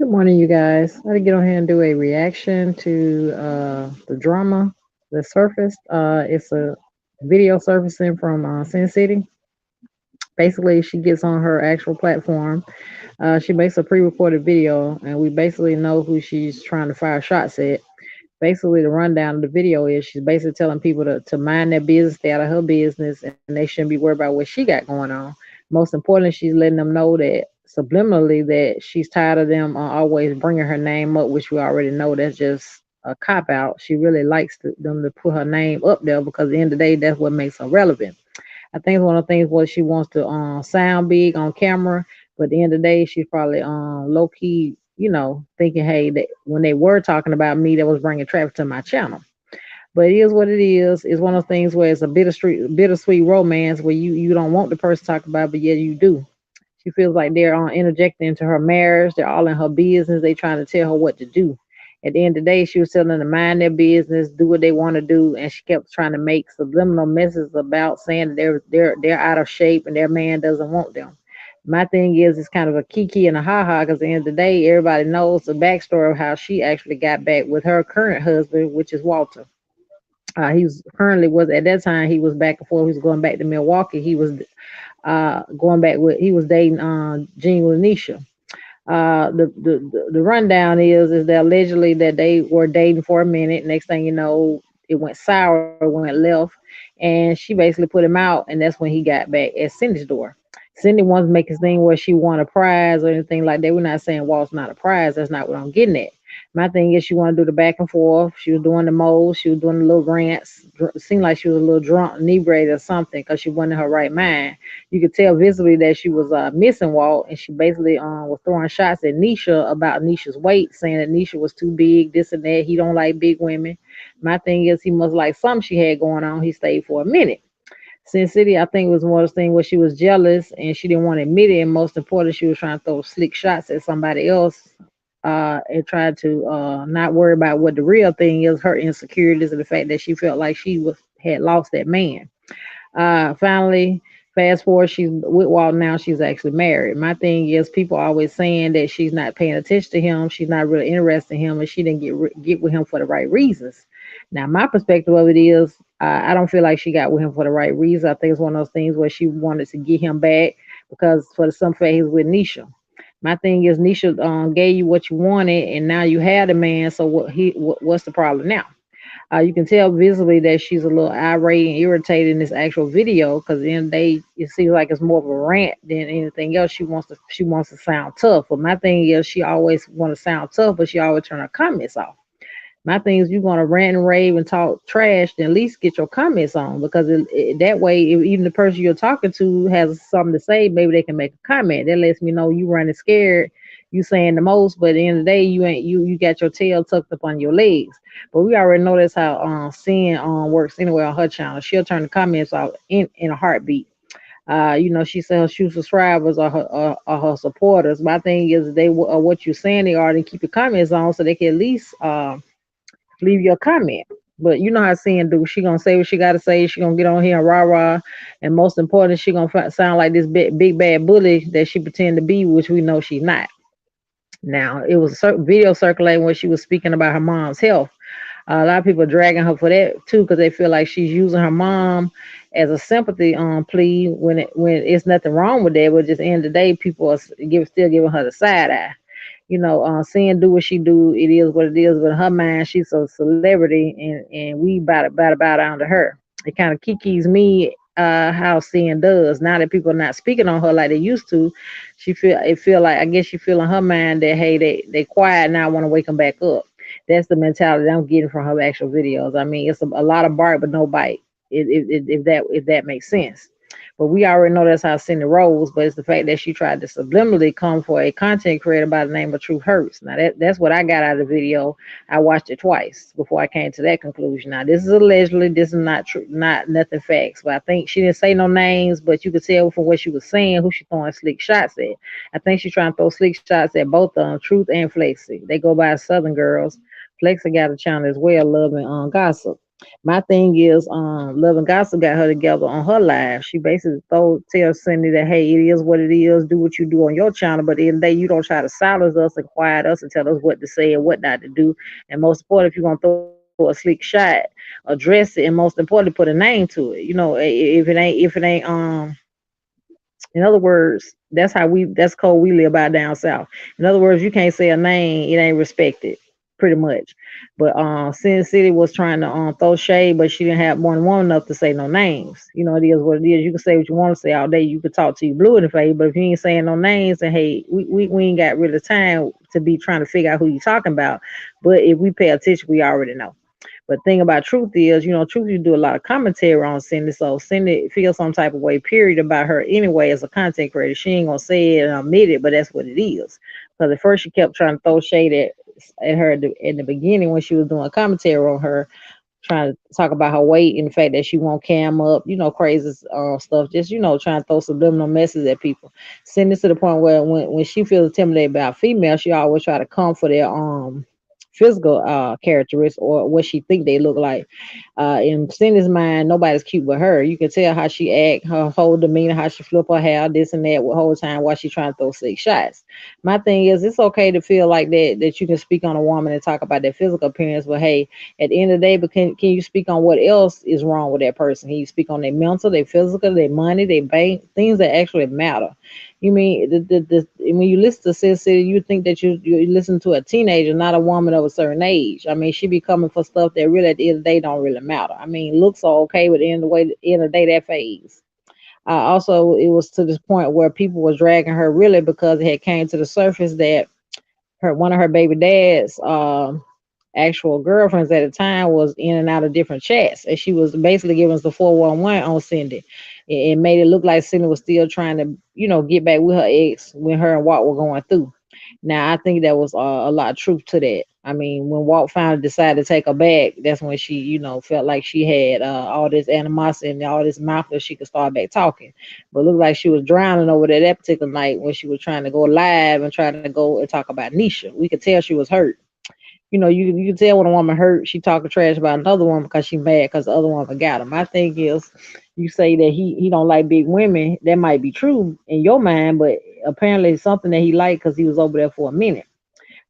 Good morning, you guys. I had to get on here and do a reaction to the drama that surfaced. It's a video surfacing from Sin City. Basically, she gets on her actual platform. She makes a pre-recorded video, and we basically know who she's trying to fire shots at. Basically, the rundown of the video is she's basically telling people to mind their business, stay out of her business, and they shouldn't be worried about what she got going on. Most importantly, she's letting them know that subliminally that she's tired of them always bringing her name up, which we already know that's just a cop out. She really likes them to put her name up there because at the end of the day, that's what makes her relevant. I think it's one of the things what she wants to sound big on camera, but at the end of the day, she's probably low key, thinking, hey, that when they were talking about me, that was bringing traffic to my channel. But it is what it is. It's one of those things where it's a bittersweet romance where you don't want the person to talk about, but yet you do. She feels like they're interjecting into her marriage. They're all in her business. They trying to tell her what to do. At the end of the day, she was telling them to mind their business, do what they want to do, and she kept trying to make subliminal messages about saying that they're out of shape and their man doesn't want them. My thing is, it's kind of a kiki and a ha ha because at the end of the day, everybody knows the backstory of how she actually got back with her current husband, which is Walter. He was currently was at that time he was back and forth. He was going back to Milwaukee. He was going back with he was dating Jean Lanisha. The rundown is that allegedly that they were dating for a minute. Next thing you know, it went sour, went left, and she basically put him out, and that's when he got back at Cindy's door. Cindy wants to make his thing where she won a prize or anything like that. We're not saying Walt's not a prize. That's not what I'm getting at. My thing is she want to do the back and forth. She was doing the moles. She was doing the little rants. It seemed like she was a little drunk, inebriated or something because she wasn't in her right mind. You could tell visibly that she was missing Walt, and she basically was throwing shots at Nisha about Nisha's weight, saying that Nisha was too big, this and that. He don't like big women. My thing is he must like something she had going on. He stayed for a minute. Sin City, I think it was one of those things where she was jealous and she didn't want to admit it. And most important, she was trying to throw slick shots at somebody else and tried to not worry about what the real thing is, her insecurities and the fact that she felt like she was had lost that man. Finally, fast forward, she's with Walt now. She's actually married. My thing is, people are always saying that she's not paying attention to him. She's not really interested in him, and she didn't get with him for the right reasons. Now, my perspective of it is, I don't feel like she got with him for the right reason. I think it's one of those things where she wanted to get him back because for the some fact he's with Nisha. My thing is, Nisha gave you what you wanted, and now you had a man. So what's the problem now? You can tell visibly that she's a little irate and irritated in this actual video because at the end of the day, it seems like it's more of a rant than anything else. She wants to sound tough, but my thing is she always want to sound tough, but she always turn her comments off. My thing is, you're gonna rant and rave and talk trash, then at least get your comments on because that way, if even the person you're talking to has something to say, maybe they can make a comment. That lets me know you running scared, you saying the most, but at the end of the day, you ain't you got your tail tucked up on your legs. But we already know that's how Sin works anyway on her channel. She'll turn the comments off in a heartbeat. She said her true subscribers are her supporters. My thing is, they are what you're saying they are, then keep your comments on so they can at least leave your comment. But you know how Sin do. She gonna say what she gotta say. She gonna get on here and rah rah, and most important, she gonna sound like this big bad bully that she pretend to be, which we know she's not. Now it was a video circulating where she was speaking about her mom's health. A lot of people are dragging her for that too because they feel like she's using her mom as a sympathy plea when it's nothing wrong with that. But just at the end of the day, people are still giving her the side eye. Seeing do what she do, it is what it is. But in her mind, she's a celebrity, and we bow down to her. It kind of kikis me how seeing does now that people are not speaking on her like they used to. Feel like I guess she feel in her mind that hey they quiet now. I want to wake them back up. That's the mentality I'm getting from her actual videos. I mean, it's a lot of bark but no bite. If that makes sense. But we already know that's how Cindy rolls. But it's the fact that she tried to subliminally come for a content creator by the name of Truth Hurts. Now that's what I got out of the video. I watched it twice before I came to that conclusion. Now this is allegedly, this is not true, not nothing facts. But I think she didn't say no names, but you could tell from what she was saying who she throwing slick shots at. I think she's trying to throw slick shots at both of them, Truth and Flexi. They go by Southern Girls. Flexi got a channel as well, Love and Gossip. My thing is, Love and Gossip got her together on her live. She basically tells Cindy that, hey, it is what it is. Do what you do on your channel, but at the end of the day, you don't try to silence us and quiet us and tell us what to say and what not to do. And most important, if you're gonna throw a slick shot, address it, and most importantly, put a name to it. If it ain't. In other words, that's code we live by down south. In other words, you can't say a name, it ain't respected, pretty much. But Sin City was trying to throw shade, but she didn't have more than one enough to say no names. It is what it is. You can say what you want to say all day. You could talk to you blue in the face, but if you ain't saying no names, then hey, we ain't got really time to be trying to figure out who you talking about. But if we pay attention, we already know. But thing about truth is, truth you do a lot of commentary on Cindy, so Cindy feels some type of way, period, about her anyway as a content creator. She ain't gonna say it and admit it, but that's what it is. Because at first she kept trying to throw shade at her in the beginning when she was doing commentary on her, trying to talk about her weight and the fact that she won't cam up, crazy stuff. Just trying to throw subliminal messages at people. Cindy to the point where when she feels intimidated by a female, she always try to come for their physical characteristics or what she think they look like. In Cindy's mind, nobody's cute but her. You can tell how she act, her whole demeanor, how she flip her hair, this and that, the whole time while she trying to throw 6 shots. My thing is, it's okay to feel like that you can speak on a woman and talk about their physical appearance, but hey, at the end of the day, but can you speak on what else is wrong with that person? Can you speak on their mental, their physical, their money, their bank, things that actually matter? You mean when you listen to Sis City, you think that you listen to a teenager, not a woman of a certain age. I mean, she be coming for stuff that really at the end of the day don't really matter. I mean, looks are okay, but at the end of the day, that fades. Also, it was to this point where people was dragging her really because it had came to the surface that one of her baby dad's actual girlfriends at the time was in and out of different chats, and she was basically giving us the 411 on Cindy. It made it look like Cindy was still trying to, get back with her ex when her and Walt were going through. Now, I think there was a lot of truth to that. I mean, when Walt finally decided to take her back, that's when she, felt like she had all this animosity and all this mouth that she could start back talking. But it looked like she was drowning over there that particular night when she was trying to go live and trying to go and talk about Nisha. We could tell she was hurt. You can tell when a woman hurt, she talking trash about another woman because she mad because the other woman got him. My thing is, you say that he don't like big women. That might be true in your mind, but apparently it's something that he liked because he was over there for a minute.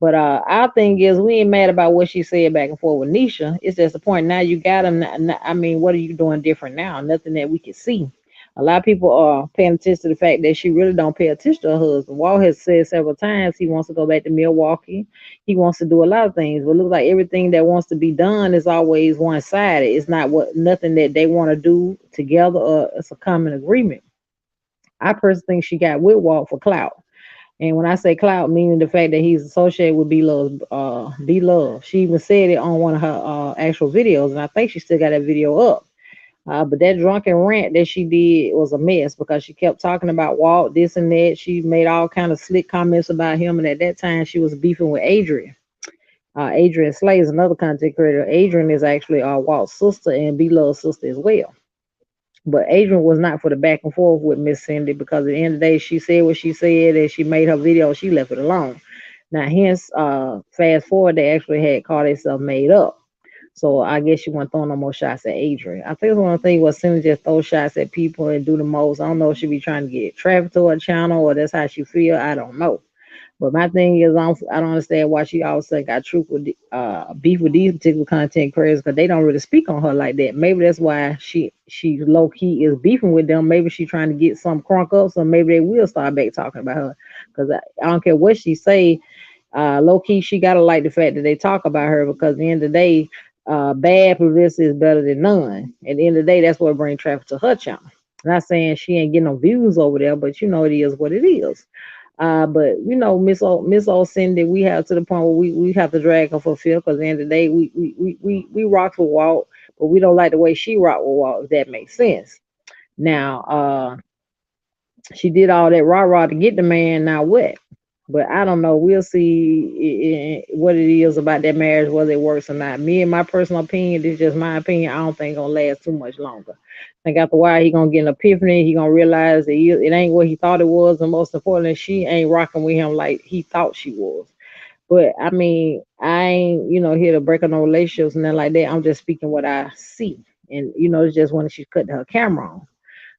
But our thing is, we ain't mad about what she said back and forth with Nisha. It's just the point now you got him. I mean, what are you doing different now? Nothing that we can see. A lot of people are paying attention to the fact that she really don't pay attention to her husband. Walt has said several times he wants to go back to Milwaukee. He wants to do a lot of things, but it looks like everything that wants to be done is always one sided. It's not nothing that they want to do together or it's a common agreement. I personally think she got with Walt for clout. And when I say clout, meaning the fact that he's associated with B Love. She even said it on one of her actual videos, and I think she still got that video up. But that drunken rant that she did was a mess because she kept talking about Walt, this and that. She made all kind of slick comments about him, and at that time she was beefing with Adrienne. Adrienne Slate is another content creator. Adrienne is actually Walt's sister and B Love's sister as well. But Adrienne was not for the back and forth with Miss Cindy because at the end of the day, she said what she said and she made her video. She left it alone. Now, hence, fast forward, they actually had called themselves made up. So I guess she wasn't throwing no more shots at Adrienne. I think one thing was Cindy just throw shots at people and do the most. I don't know if she be trying to get traffic to her channel or that's how she feel. I don't know. But my thing is, I don't understand why she always got truth with beef with these particular content creators because they don't really speak on her like that. Maybe that's why she low key is beefing with them. Maybe she's trying to get some crunk up, so maybe they will start back talking about her. Because I don't care what she say, low key she gotta like the fact that they talk about her because at the end of the day, bad publicity is better than none. At the end of the day, that's what brings traffic to her channel. Not saying she ain't getting no views over there, but it is what it is. But Miss old Cindy, we have to the point where we have to drag her for fear because at the end of the day, we rock with Walt, but we don't like the way she rock with Walt, if that makes sense. Now, she did all that rah rah to get the man. Now what? But I don't know. We'll see what it is about that marriage, whether it works or not. Me and my personal opinion, this is just my opinion. I don't think it's gonna last too much longer. I think after a while he gonna get an epiphany. He gonna realize that it ain't what he thought it was, and most importantly, she ain't rocking with him like he thought she was. But I mean, I ain't, here to break up no relationships and nothing like that. I'm just speaking what I see. And it's just when she cut her camera on.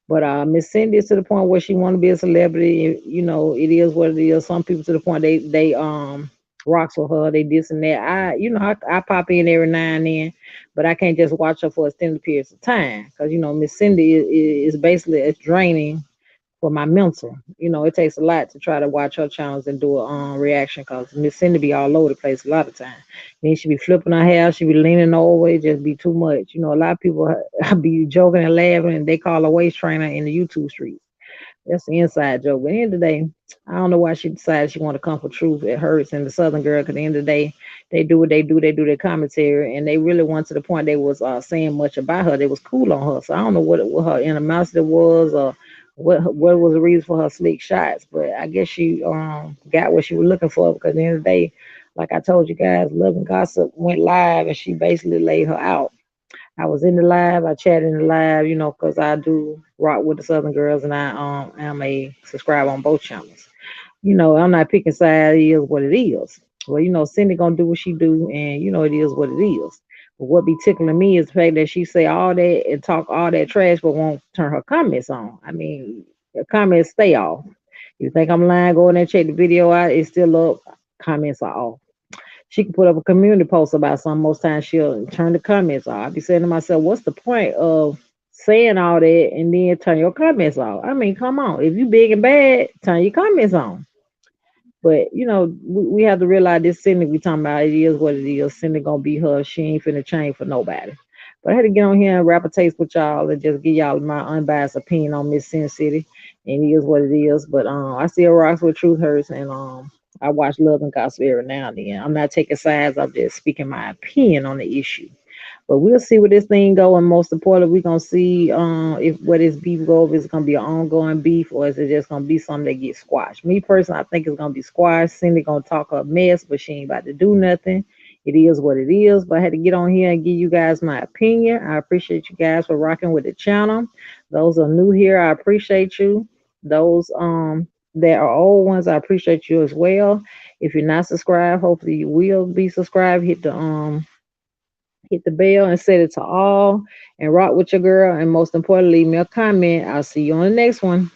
But Miss Cindy is to the point where she want to be a celebrity. It is what it is. Some people to the point they rocks with her. They this and that. I pop in every now and then, but I can't just watch her for extended periods of time because Miss Cindy is basically it's draining for my mental. It takes a lot to try to watch her channels and do a reaction because Miss Cindy be all over the place a lot of time. Then she be flipping her hair, she be leaning over, it just be too much. A lot of people I be joking and laughing and they call her waist trainer in the YouTube streets. That's the inside joke. But at the end of the day, I don't know why she decided she want to come for truth. It hurts. And the Southern girl, because at the end of the day, they do what they do. They do their commentary, and they really went to the point they was saying much about her. They was cool on her. So I don't know what her animosity was or what was the reason for her slick shots. But I guess she got what she was looking for because at the end of the day, like I told you guys, Love and Gossip went live, and she basically laid her out. I was in the live. I chatted in the live, because I do rock with the Southern Girls, and I am a subscriber on both channels. I'm not picking sides. It is what it is. Well, Cindy gonna do what she do, and it is what it is. But what be tickling me is the fact that she say all that and talk all that trash, but won't turn her comments on. I mean, the comments stay off. You think I'm lying? Go in there and check the video out. It's still up. Comments are off. She can put up a community post about something. Most times she'll turn the comments off. I be saying to myself, what's the point of saying all that and then turn your comments off? I mean, come on. If you big and bad, turn your comments on. But we have to realize this Cindy we talking about. It is what it is. Cindy gonna be her. She ain't finna change for nobody. But I had to get on here and rap a taste with y'all and just give y'all my unbiased opinion on Miss Sin City. And it is what it is. But I still rocks with Truth Hurts, and I watch Love and Gospel every now and then. I'm not taking sides. I'm just speaking my opinion on the issue. But we'll see where this thing go, and most importantly, we're gonna see if where this beef go. If it's gonna be an ongoing beef, or is it just gonna be something that gets squashed? Me personally, I think it's gonna be squashed. Cindy gonna talk a mess, but she ain't about to do nothing. It is what it is. But I had to get on here and give you guys my opinion. I appreciate you guys for rocking with the channel. Those are new here, I appreciate you. Those that are old ones, I appreciate you as well. If you're not subscribed, hopefully you will be subscribed. Hit the bell and set it to all and rock with your girl. And most importantly, leave me a comment. I'll see you on the next one.